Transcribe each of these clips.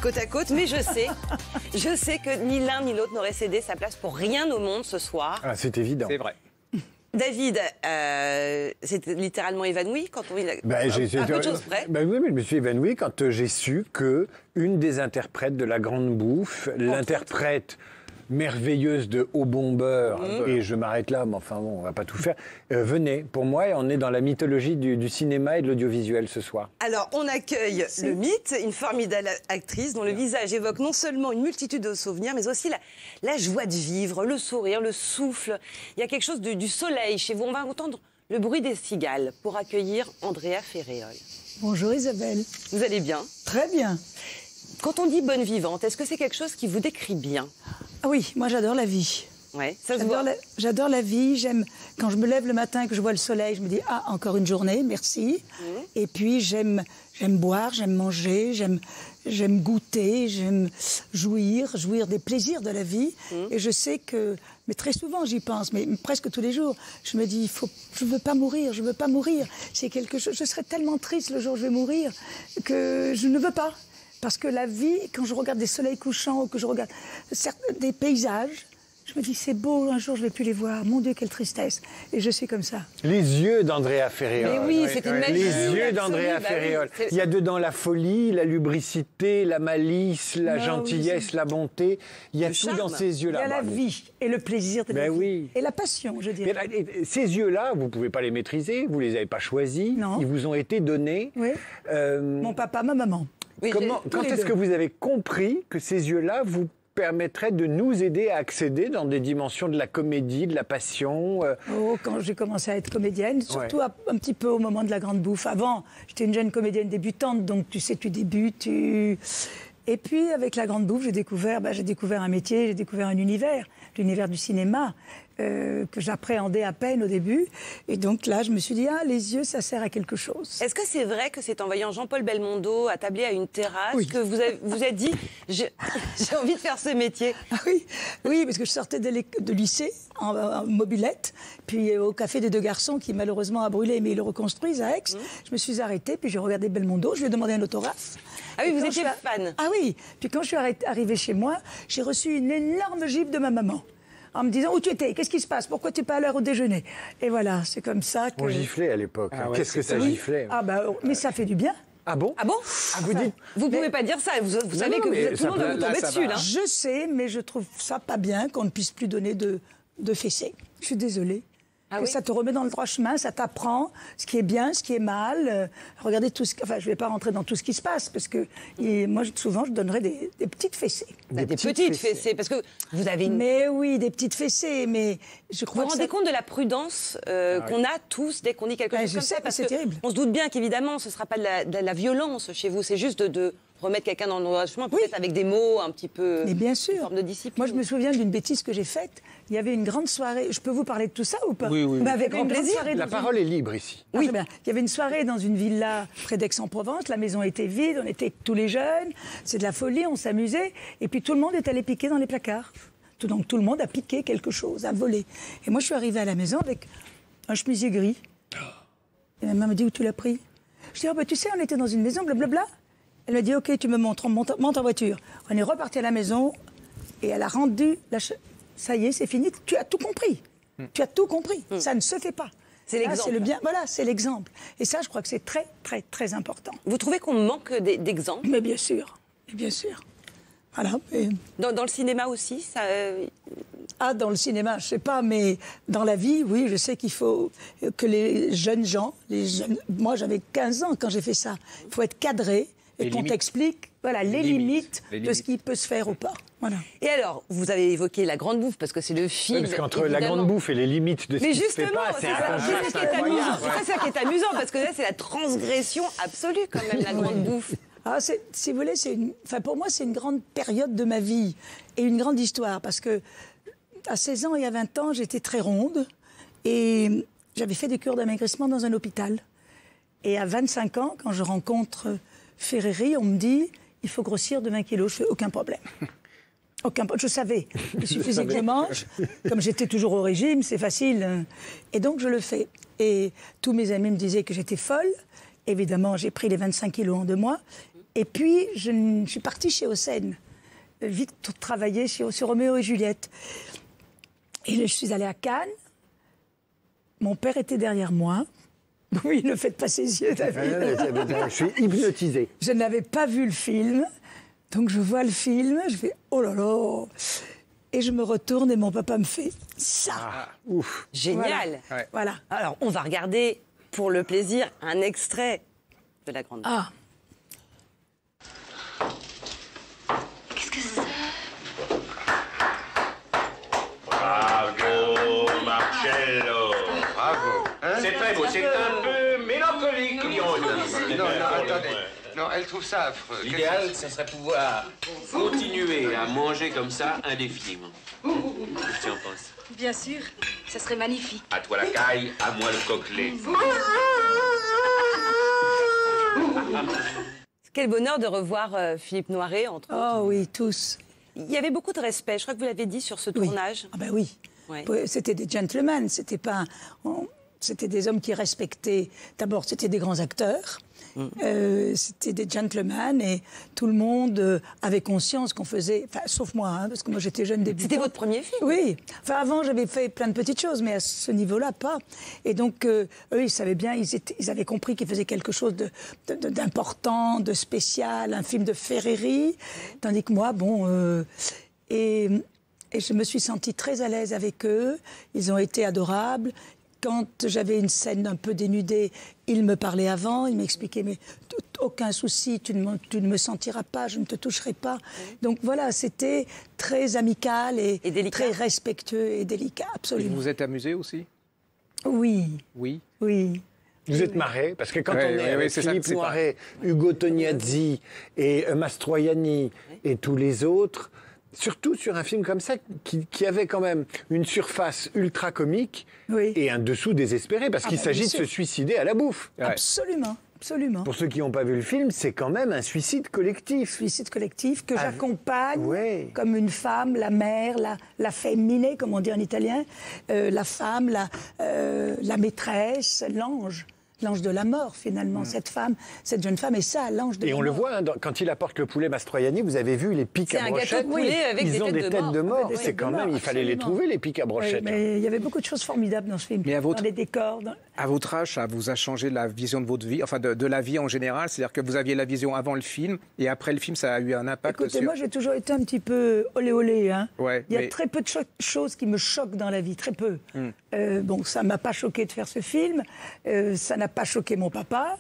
côte à côte, mais je sais que ni l'un ni l'autre n'aurait cédé sa place pour rien au monde ce soir. Ah, c'est évident. C'est vrai. David, c'est littéralement évanoui quand on vit à peu de choses près. Oui, mais je me suis évanoui quand j'ai su que une des interprètes de La Grande Bouffe, l'interprète merveilleuse de Au Bon Beurre, et je m'arrête là, mais enfin bon, on va pas tout faire, venait. Pour moi, on est dans la mythologie du cinéma et de l'audiovisuel ce soir. Alors, on accueille le mythe, une formidable actrice dont le visage évoque non seulement une multitude de souvenirs, mais aussi la joie de vivre, le sourire, le souffle. Il y a quelque chose du soleil chez vous. On va entendre le bruit des cigales pour accueillir Andrea Ferréol. Bonjour Isabelle. Vous allez bien? Très bien. Quand on dit bonne vivante, est-ce que c'est quelque chose qui vous décrit bien? Ah oui, moi j'adore la vie. Ouais, ça se voit. J'adore la vie. J'aime quand je me lève le matin et que je vois le soleil, je me dis ah encore une journée, merci. Et puis j'aime boire, j'aime manger, j'aime goûter, j'aime jouir des plaisirs de la vie. Et je sais que, mais très souvent j'y pense, mais presque tous les jours, je me dis je veux pas mourir, je veux pas mourir. C'est quelque chose. Je serais tellement triste le jour où je vais mourir que je ne veux pas. Parce que la vie, quand je regarde des soleils couchants ou que je regarde des paysages, je me dis c'est beau, un jour je ne vais plus les voir. Mon Dieu, quelle tristesse. Et je suis comme ça. Les yeux d'Andrea Ferréol. Mais oui, c'est une magie. Les yeux d'Andrea Ferréol. Oui, il y a dedans la folie, la lubricité, la malice, la gentillesse, la bonté. Il y a tout dans ces yeux-là. Il y a la vie et le plaisir de la vie. Oui. Et la passion, je dirais. Mais ces yeux-là, vous ne pouvez pas les maîtriser, vous ne les avez pas choisis. Non. Ils vous ont été donnés. Oui. Mon papa, ma maman. Oui, quand est-ce que vous avez compris que ces yeux-là vous permettraient de nous aider à accéder dans des dimensions de la comédie, de la passion Quand j'ai commencé à être comédienne, surtout un petit peu au moment de La Grande Bouffe. Avant, j'étais une jeune comédienne débutante, donc tu sais, tu débutes, Et puis, avec La Grande Bouffe, j'ai découvert un métier, j'ai découvert un univers, l'univers du cinéma, que j'appréhendais à peine au début. Et donc là, je me suis dit, les yeux, ça sert à quelque chose. Est-ce que c'est vrai que c'est en voyant Jean-Paul Belmondo attablé à une terrasse que vous avez dit, j'ai envie de faire ce métier? Ah oui, parce que je sortais de lycée en mobilette, puis au Café des Deux Garçons, qui malheureusement a brûlé, mais ils le reconstruisent à Aix. Je me suis arrêtée, puis j'ai regardé Belmondo, je lui ai demandé un autographe. Ah oui, vous étiez fan? Ah oui, puis quand je suis arrivée chez moi, j'ai reçu une énorme gifle de ma maman. En me disant, où tu étais? Qu'est-ce qui se passe? Pourquoi tu n'es pas à l'heure au déjeuner? Et voilà, c'est comme ça que... On giflait à l'époque. Qu'est-ce que ça giflait? Mais ça fait du bien. Ah bon? Ah bon? Vous dites... Vous pouvez pas dire ça, vous savez que tout le monde va vous tomber dessus, là. Je sais, mais je trouve ça pas bien qu'on ne puisse plus donner de fessées. Je suis désolée. Ça te remet dans le droit chemin, ça t'apprend ce qui est bien, ce qui est mal. Regardez tout ce... Enfin, je ne vais pas rentrer dans tout ce qui se passe, parce que moi, souvent, je donnerais des petites fessées. Des petites fessées, parce que vous avez une... Mais oui, des petites fessées, mais je crois Vous vous rendez compte de la prudence qu'on a tous dès qu'on dit quelque chose comme ça? Parce c'est terrible. On se doute bien qu'évidemment, ce ne sera pas de la violence chez vous, c'est juste de remettre quelqu'un dans le droit chemin, peut-être avec des mots un petit peu... Mais bien sûr. Une forme de discipline. Moi, je me souviens d'une bêtise que j'ai faite. Il y avait une grande soirée. Je peux vous parler de tout ça ou pas? Oui. Mais avec grand plaisir. La parole est libre ici. Oui. Il y avait une soirée dans une villa près d'Aix-en-Provence. La maison était vide, on était tous les jeunes. C'est de la folie, on s'amusait. Et puis tout le monde est allé piquer dans les placards. Donc tout le monde a piqué quelque chose, a volé. Et moi, je suis arrivée à la maison avec un chemisier gris. Et ma maman me dit, où tu l'as pris? Je dis, tu sais, on était dans une maison, blablabla. Elle m'a dit, OK, tu me montres, monte en voiture. On est reparti à la maison et elle a rendu... Ça y est, c'est fini, tu as tout compris. Tu as tout compris. Ça ne se fait pas. C'est l'exemple. C'est le bien. Voilà, c'est l'exemple. Et ça, je crois que c'est très, très, très important. Vous trouvez qu'on manque d'exemples? Mais bien sûr. Bien sûr. Voilà. Et... Dans le cinéma aussi, ça... dans le cinéma, je ne sais pas, mais dans la vie, oui, je sais qu'il faut que les jeunes gens... Moi, j'avais 15 ans quand j'ai fait ça. Il faut être cadré. Et qu'on t'explique les limites de ce qui peut se faire ou pas. Voilà. Et alors, vous avez évoqué La Grande Bouffe, parce que c'est le film... parce qu'entre La Grande Bouffe et les limites de ce qui se fait pas, c'est ça qui est amusant, parce que là, c'est la transgression absolue, quand même, La Grande Bouffe. Si vous voulez, pour moi, c'est une grande période de ma vie et une grande histoire, parce que à 16 ans et à 20 ans, j'étais très ronde et j'avais fait des cures d'amaigrissement dans un hôpital. Et à 25 ans, quand je rencontre... Ferreri, on me dit, il faut grossir de 20 kilos. Je fais aucun problème. Je savais. Il suffisait que je mange. Comme j'étais toujours au régime, c'est facile. Et donc, je le fais. Et tous mes amis me disaient que j'étais folle. Évidemment, j'ai pris les 25 kilos en 2 mois. Et puis, je suis partie chez Hossein, vite travailler sur Roméo et Juliette. Et je suis allée à Cannes. Mon père était derrière moi. Oui, ne faites pas ses yeux, David. Je suis hypnotisé. Je n'avais pas vu le film. Donc je vois le film, je fais « Oh là là !» Et je me retourne et mon papa me fait « Ça !» Ouf. Génial. Voilà. Alors, on va regarder, pour le plaisir, un extrait de La Grande Bouffe. Ah, Qu'est-ce que c'est? Bravo, Marcello. Bravo. Hein? C'est très beau, c'est un peu mélancolique, dirons-nous. Non, attendez. Non, elle trouve ça affreux. L'idéal, ce serait pouvoir continuer à manger comme ça indéfiniment. Qu'est-ce que tu en penses? Bien sûr, ça serait magnifique. À toi la caille, à moi le coquelet. Quel bonheur de revoir Philippe Noiret, entre autres. oh oui, tous. Il y avait beaucoup de respect, je crois que vous l'avez dit, sur ce tournage. Ah ben oui. Ouais. C'était des gentlemen, c'était pas... C'était des hommes qui respectaient... D'abord, c'était des grands acteurs. C'était des gentlemen et tout le monde avait conscience qu'on faisait... Enfin, sauf moi, hein, parce que moi, j'étais jeune débutante. C'était votre premier film? Oui. Enfin, avant, j'avais fait plein de petites choses, mais à ce niveau-là, pas. Et donc, eux, ils savaient bien, ils avaient compris qu'ils faisaient quelque chose d'important, de spécial, un film de Ferreri. Tandis que moi, bon... Et je me suis sentie très à l'aise avec eux. Ils ont été adorables. Quand j'avais une scène un peu dénudée, ils me parlaient avant, ils m'expliquaient, mais aucun souci, tu ne me sentiras pas, je ne te toucherai pas. Donc voilà, c'était très amical et très respectueux et délicat, absolument. Vous vous êtes amusé aussi? Oui. Oui. Oui. Vous êtes marré parce que quand Ouais, on est ouais, avec c'est ça, Philippe c'est pas- Noiret, Ugo Tognazzi et Mastroianni et tous les autres, surtout sur un film comme ça qui avait quand même une surface ultra comique Oui. et un dessous désespéré parce qu'il bah, s'agit bien de se sûr. suicider à la bouffe. Ouais. Absolument, absolument. Pour ceux qui n'ont pas vu le film, c'est quand même un suicide collectif. Suicide collectif que j'accompagne ouais. comme une femme, la mère, la femminée, comme on dit en italien, la femme, la maîtresse, l'ange. L'ange de la mort, finalement, cette femme, cette jeune femme est ça, l'ange de la Et mort. on le voit, hein, quand il apporte le poulet Mastroianni, vous avez vu les pics C'est à un gâteau brochettes. de poulet avec Ils des ont des têtes de mort. Des C'est têtes de quand même, mort, il fallait les absolument. trouver, les pics à Oui, brochettes. mais il y avait beaucoup de choses formidables dans ce film. Mais à votre- Dans les décors. À votre âge, ça vous a changé la vision de votre vie, enfin de la vie en général? C'est-à-dire que vous aviez la vision avant le film et après le film, ça a eu un impact Écoutez, sur... moi j'ai toujours été un petit peu olé olé. Hein. Ouais, il y a mais- très peu de choses qui me choquent dans la vie, très peu. Bon, ça m'a pas choqué de faire ce film, ça n'a pas choqué mon papa.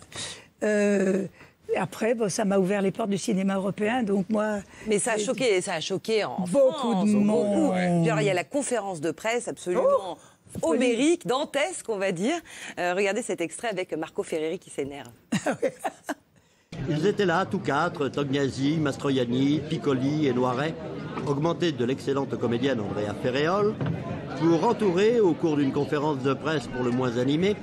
Et après, bon, ça m'a ouvert les portes du cinéma européen, donc moi... Mais ça a choqué en Beaucoup France, de beaucoup. monde. Puis alors, il y a la conférence de presse absolument homérique, dantesque, on va dire. Regardez cet extrait avec Marco Ferreri qui s'énerve. Ils étaient là, tous quatre, Tognazzi, Mastroianni, Piccoli et Noiret, augmentés de l'excellente comédienne Andrea Ferréol, pour entourer, au cours d'une conférence de presse pour le moins animée,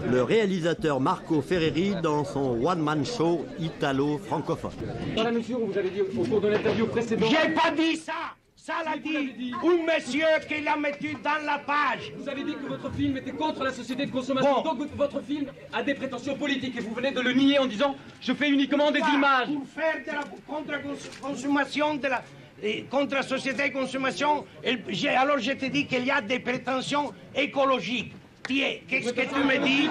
le réalisateur Marco Ferreri dans son one-man show italo-francophone. Voilà, monsieur, vous avez dit au cours de l'interview précédente... J'ai pas dit ça! Ça l'a dit un monsieur qui l'a mis dans la page. Vous avez dit que votre film était contre la société de consommation. Bon. Donc votre film a des prétentions politiques et vous venez de le nier en disant « Je fais uniquement des images ». Pour faire de la contre-consommation, contre la société de consommation, alors je te dis qu'il y a des prétentions écologiques. Tiens, qu'est-ce que tu me dis?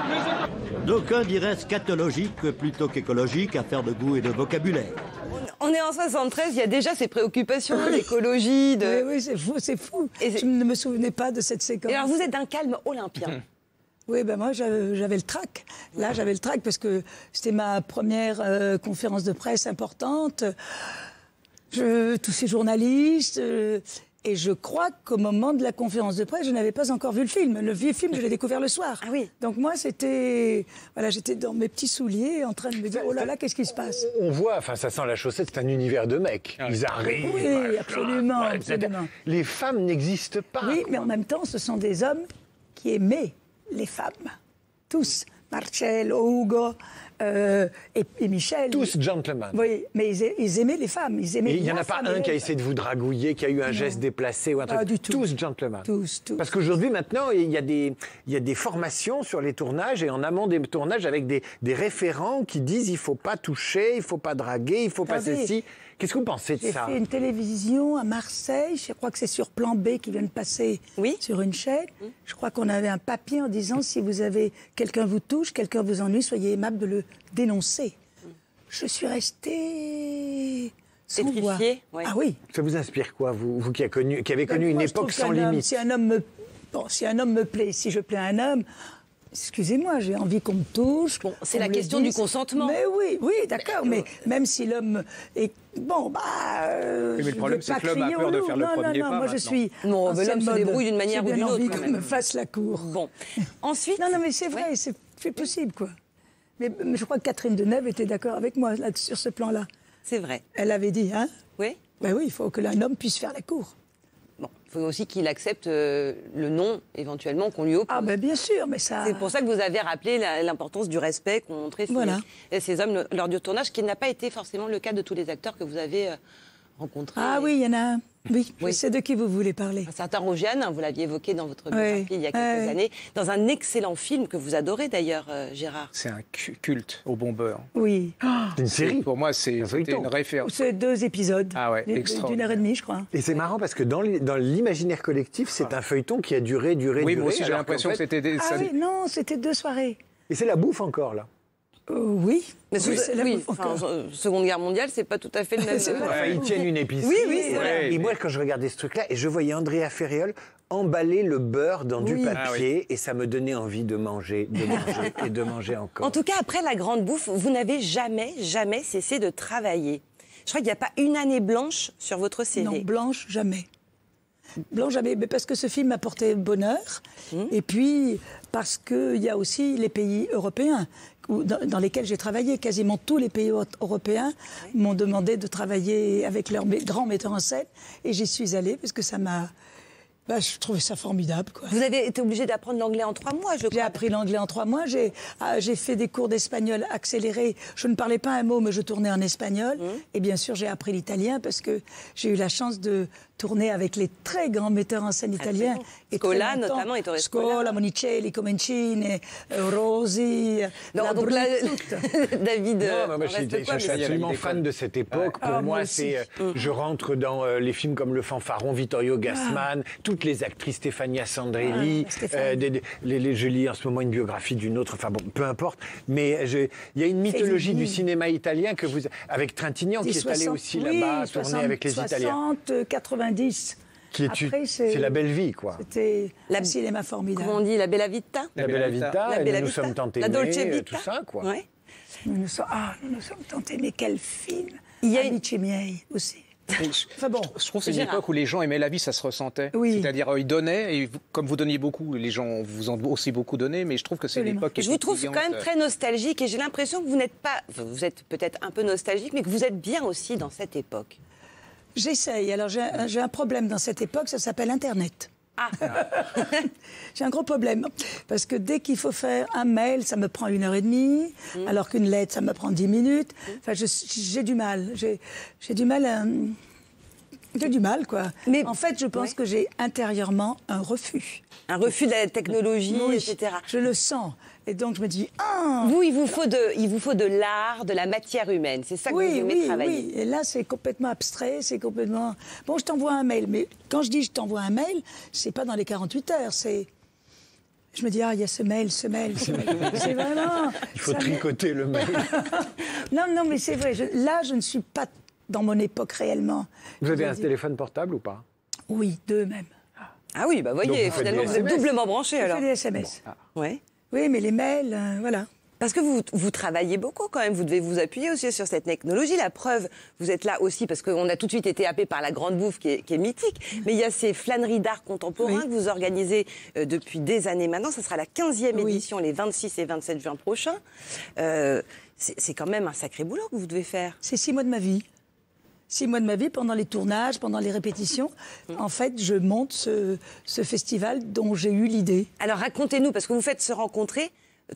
D'aucuns diraient scatologique plutôt qu'écologique, affaire de goût et de vocabulaire. On est en 73, il y a déjà ces préoccupations d'écologie, de... Oui, c'est fou, c'est fou. Et Je ne me souvenais pas de cette séquence. Et alors, vous êtes d'un calme olympien. Oui, ben moi, j'avais le trac. Là, j'avais le trac parce que c'était ma première conférence de presse importante. Tous ces journalistes... et je crois qu'au moment de la conférence de presse, je n'avais pas encore vu le film. Le vieux film, je l'ai découvert le soir. Ah oui. Donc moi, c'était... Voilà, j'étais dans mes petits souliers en train de me dire, oh là là, qu'est-ce qui se passe? On voit, enfin ça sent la chaussette, c'est un univers de mecs. Ils arrivent. Oui, machin, absolument, ouais, etc. absolument. Les femmes n'existent pas. Oui, quoi. mais en même temps, ce sont des hommes qui aimaient les femmes. Tous. Marcello, Ugo, et Michel. Tous gentlemen. Oui, mais ils aimaient les femmes. Ils aimaient Et il n'y en la a pas femme un et qui a les- essayé de vous dragouiller, qui a eu un geste déplacé ou un truc. Pas du tout. Tous gentlemen. Tous. Parce qu'aujourd'hui, maintenant, il y a des formations sur les tournages et en amont des tournages avec des référents qui disent il ne faut pas toucher, il ne faut pas draguer, il ne faut pas Attendez. ceci. Qu'est-ce que vous pensez de J'ai ça? fait une télévision à Marseille, je crois que c'est sur Plan B qui vient de passer sur une chaîne. Je crois qu'on avait un papier en disant si vous avez quelqu'un vous touche, quelqu'un vous ennuie, soyez aimable de le dénoncer. Je suis restée sans voix. Pétrifiée, ouais. Ah oui. Ça vous inspire quoi, vous qui avez connu une Moi, je époque trouve sans qu'un homme, limite? si un homme me plaît, si je plais à un homme, excusez-moi, j'ai envie qu'on me touche. Bon, c'est qu'on la me le question dise. du consentement. Mais oui, d'accord. Mais même si l'homme est bon, mais le problème, c'est que l'homme a peur de faire le premier pas moi je maintenant. suis. Non, mais l'homme se mode, débrouille d'une manière j'ai ou bien d'une envie autre, quand qu'on même. me fasse la cour. Bon. Ensuite. Non, mais c'est vrai, c'est possible, quoi. Mais je crois que Catherine Deneuve était d'accord avec moi là, sur ce plan-là. C'est vrai. Elle avait dit, hein? Oui. Ben oui, il faut que un homme puisse faire la cour. Bon, il faut aussi qu'il accepte le nom, éventuellement, qu'on lui oppose. Ah, ben bien sûr, mais ça. C'est pour ça que vous avez rappelé l'importance du respect qu'ont montré ces hommes lors du tournage, qui n'a pas été forcément le cas de tous les acteurs que vous avez rencontrés. Ah oui, il y en a un. Oui, Oui. c'est de qui vous voulez parler. Un certain Rogiane, vous l'aviez évoqué dans votre biographie il y a quelques années, dans un excellent film que vous adorez d'ailleurs, Gérard. C'est un culte au bon beurre. Oui. C'est une série. Pour moi, c'était une référence. C'est 2 épisodes. Ah ouais, d'une extraordinaire. heure et demie, je crois. Et c'est marrant parce que dans l'imaginaire collectif, c'est un feuilleton qui a duré. Oui, moi aussi, j'ai alors l'impression qu'en que fait- c'était des... Ah oui, non, c'était 2 soirées. Et c'est la bouffe encore, là. Oui. Mais Oui, c'est la bouffe enfin, encore. Seconde Guerre mondiale, c'est pas tout à fait le même. C'est pas- Enfin, ils tiennent une épicerie. Oui, c'est vrai. Et moi, quand je regardais ce truc-là, et je voyais Andrea Ferriol emballer le beurre dans du papier, et ça me donnait envie de manger et de manger encore. En tout cas, après la grande bouffe, vous n'avez jamais cessé de travailler. Je crois qu'il n'y a pas une année blanche sur votre CV. Non, blanche, jamais. Blanche, jamais. Mais parce que ce film m'a porté bonheur. Et puis, parce qu'il y a aussi les pays européens dans lesquels j'ai travaillé. Quasiment tous les pays européens m'ont demandé de travailler avec leurs grands metteurs en scène. Et j'y suis allée parce que ça m'a... je trouvais ça formidable, quoi. Vous avez été obligé d'apprendre l'anglais en 3 mois, je crois. J'ai appris l'anglais en 3 mois. J'ai fait des cours d'espagnol accélérés. Je ne parlais pas un mot, mais je tournais en espagnol. Et bien sûr, j'ai appris l'italien parce que j'ai eu la chance de tourner avec les très grands metteurs en scène italiens. Et Scola, très longtemps. notamment, Ettore Scola. Scola, Monicelli, Comencini, Rosi, Non, donc là, David, Non, moi, on je reste quoi, suis mais- absolument fan de cette époque. Pour Ah, moi, moi aussi. je rentre dans les films comme Le Fanfaron, Vittorio Gassman, toutes les actrices, Stefania Sandrelli, Stéphane. je lis en ce moment une biographie d'une autre, enfin bon, peu importe. Mais il y a une mythologie du cinéma italien que vous, avec Trintignant, qui est allé aussi là-bas, tourner avec les Italiens. 60, 90. Après, C'est la belle vie, quoi. C'était un cinéma formidable. Comment on dit, la Bella Vita? La Bella Vita, La et Bella nous Vita. sommes tant La Dolce aimés, Vita. tout ça, quoi. Ouais. Nous nous sommes tentés, mais quel film. Il y a Amici miei aussi. Enfin bon, Je trouve que c'est une Gérard. époque où les gens aimaient la vie, ça se ressentait. Oui. C'est-à-dire, ils donnaient, et comme vous donniez beaucoup, les gens vous ont aussi beaucoup donné, mais je trouve que c'est une Absolument. époque qui Je vous était trouve quand même brillante. très nostalgique et j'ai l'impression que vous n'êtes pas... enfin, vous êtes peut-être un peu nostalgique, mais que vous êtes bien aussi dans cette époque. j'essaye. Alors j'ai un problème dans cette époque, ça s'appelle Internet. Ah, J'ai un gros problème. Parce que dès qu'il faut faire un mail, ça me prend 1h30, alors qu'une lettre, ça me prend 10 minutes. Enfin, j'ai du mal. J'ai du mal à... J'ai du mal, quoi. Mais- en fait, je pense que j'ai intérieurement un refus. un refus de la technologie, Oui, etc. je le sens. Et donc, je me dis, ah Vous, il vous faut de l'art, de la matière humaine. C'est ça que vous aimez travailler. oui. Et là, c'est complètement abstrait, c'est complètement... Bon, je t'envoie un mail, mais quand je dis je t'envoie un mail, c'est pas dans les 48 heures, c'est... Je me dis, il y a ce mail. C'est vraiment... Il faut ça me- tricoter le mail. Non, mais c'est vrai. Là, je ne suis pas dans mon époque réellement. Vous avez Je un dis- téléphone portable ou pas? Oui, 2 même. Ah oui, bah voyez, Donc, vous faites finalement, des vous êtes SMS. doublement branché Je alors. fais des SMS. Ouais. Oui, mais les mails, voilà. Parce que vous travaillez beaucoup quand même, vous devez vous appuyer aussi sur cette technologie. La preuve, vous êtes là aussi parce qu'on a tout de suite été happé par la Grande Bouffe qui est mythique. Mais il y a ces flâneries d'art contemporain que vous organisez depuis des années maintenant. Ça sera la 15e édition les 26 et 27 juin prochains. C'est quand même un sacré boulot que vous devez faire. C'est 6 mois de ma vie. 6 mois de ma vie, pendant les tournages, pendant les répétitions. En fait, je monte ce festival dont j'ai eu l'idée. Alors racontez-nous, parce que vous faites se rencontrer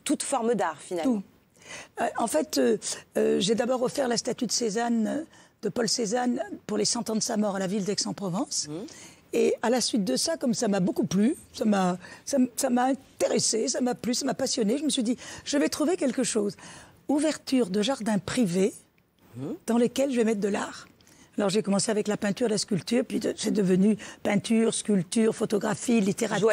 toute forme d'art finalement. Tout. En fait, j'ai d'abord offert la statue de Cézanne, de Paul Cézanne, pour les 100 ans de sa mort à la ville d'Aix-en-Provence. Et à la suite de ça, comme ça m'a beaucoup plu, ça m'a intéressé, ça m'a plu, ça m'a passionné, je me suis dit, je vais trouver quelque chose. Ouverture de jardins privés dans lesquels je vais mettre de l'art. Alors j'ai commencé avec la peinture, la sculpture, puis c'est devenu peinture, sculpture, photographie, littérature,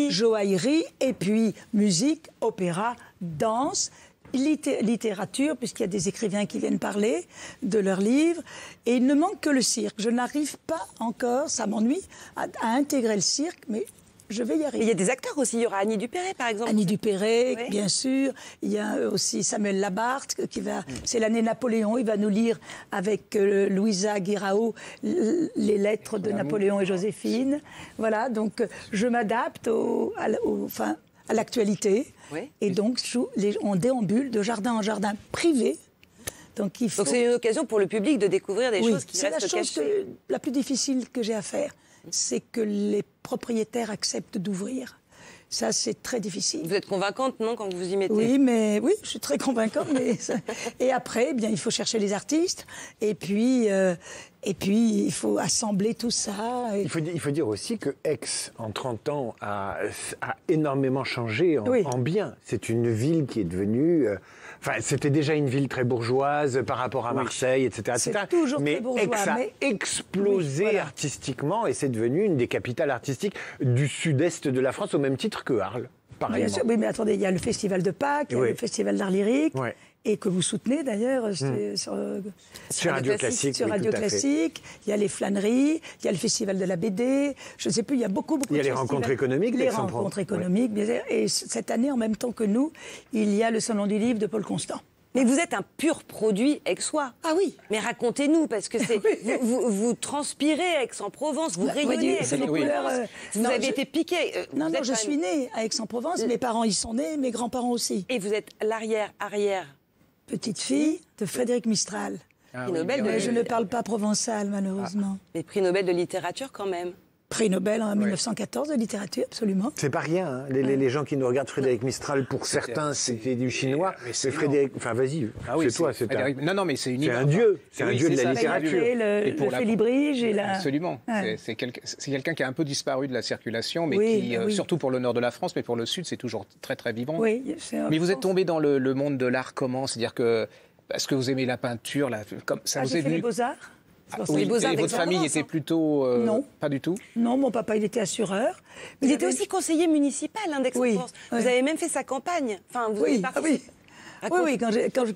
joaillerie, et puis musique, opéra, danse, littérature, puisqu'il y a des écrivains qui viennent parler de leurs livres, et il ne manque que le cirque. Je n'arrive pas encore, ça m'ennuie, à intégrer le cirque, mais je vais y arriver. Il y a des acteurs aussi, il y aura Annie Dupéré par exemple. Annie Dupéré, bien sûr. Il y a aussi Samuel Labarthe, qui va, c'est l'année Napoléon, il va nous lire avec Louisa Guirao les lettres de Napoléon et Joséphine. Voilà, donc je m'adapte à l'actualité. Et donc on déambule de jardin en jardin privé. Donc c'est une occasion pour le public de découvrir des choses qui restent cachées. C'est la chose la plus difficile que j'ai à faire. C'est que les propriétaires acceptent d'ouvrir. Ça, c'est très difficile. Vous êtes convaincante, non, quand vous y mettez? Oui, je suis très convaincante. Et après, eh bien, il faut chercher les artistes. Et puis, il faut assembler tout ça. Il faut dire aussi que Aix, en 30 ans, a énormément changé en bien. C'est une ville qui est devenue... c'était déjà une ville très bourgeoise par rapport à Marseille, etc. C'est toujours mais très bourgeois. Aix a explosé artistiquement et c'est devenu une des capitales artistiques du sud-est de la France, au même titre que Arles, pareillement. Bien sûr, oui, mais attendez, il y a le Festival de Pâques, il y a le Festival d'art lyrique, et que vous soutenez d'ailleurs sur Radio Classique. Sur Radio Classique, il y a les flâneries, il y a le Festival de la BD, je ne sais plus, il y a beaucoup de festivals. Il y a les rencontres économiques. Les rencontres économiques, bien sûr. Et cette année, en même temps que nous, il y a le Salon du Livre de Paul Constant. Mais vous êtes un pur produit aixois. Ah oui. Mais racontez-nous, parce que vous transpirez Aix-en-Provence, vous rayonnez. Vous avez été piqué. Non, je suis née à Aix-en-Provence, mes parents y sont nés, mes grands-parents aussi. Et vous êtes l'arrière-arrière petite fille de Frédéric Mistral. Prix Nobel mais je ne parle pas provençal, malheureusement. Mais prix Nobel de littérature, quand même. Prix Nobel en 1914 de littérature, absolument. C'est pas rien. Hein. Les gens qui nous regardent, Frédéric Mistral, pour certains, c'était du chinois. Mais Frédéric, enfin, vas-y, c'est toi. Non, mais c'est un dieu. C'est un dieu de la littérature. Le Félibrige et la... Absolument. C'est quelqu'un qui a un peu disparu de la circulation, mais qui, surtout pour le nord de la France, mais pour le sud, c'est toujours très, très vivant. Oui, mais vous êtes tombé dans le monde de l'art comment? C'est-à-dire que, parce que vous aimez la peinture, ça vous est venu... J'ai fait les Beaux-Arts. Et votre famille était plutôt... non. Pas du tout? Non, mon papa, il était assureur. Il était aussi conseiller municipal d'Aix-en-Provence. Vous avez même fait sa campagne. Enfin, vous avez participé. Oui, quand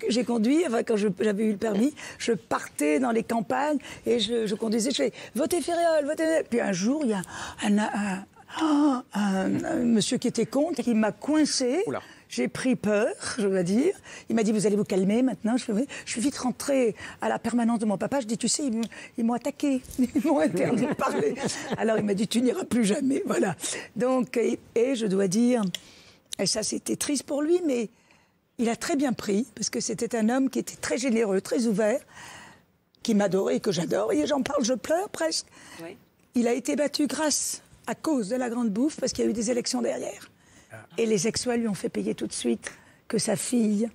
j'ai conduit, quand j'avais eu le permis, je partais dans les campagnes et je conduisais, je fais « Votez Ferréol, votez... » Puis un jour, il y a un monsieur qui était contre, qui m'a coincé. Oula. J'ai pris peur, je dois dire. Il m'a dit, vous allez vous calmer maintenant. Je suis vite rentrée à la permanence de mon papa. Je dis, tu sais, ils m'ont attaqué. Ils m'ont interdit de parler. Alors il m'a dit, tu n'iras plus jamais. Voilà. Donc, et je dois dire, et ça c'était triste pour lui, mais il a très bien pris, parce que c'était un homme qui était très généreux, très ouvert, qui m'adorait et que j'adore. Et j'en parle, je pleure presque. Oui. Il a été battu à cause de la Grande Bouffe, parce qu'il y a eu des élections derrière. Et les Aixois lui ont fait payer tout de suite que sa fille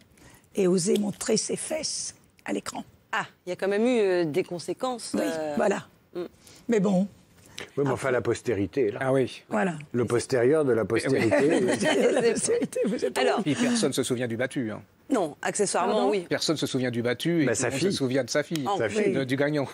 ait osé montrer ses fesses à l'écran. Ah, il y a quand même eu des conséquences. Oui, voilà. Mais bon. Oui, mais enfin, la postérité, là. Ah oui. Voilà. Le postérieur de la postérité. Alors, puis personne ne se souvient du battu. Hein. Non, accessoirement, oui. Personne ne se souvient du battu et tout le monde se souvient de sa fille, du gagnant.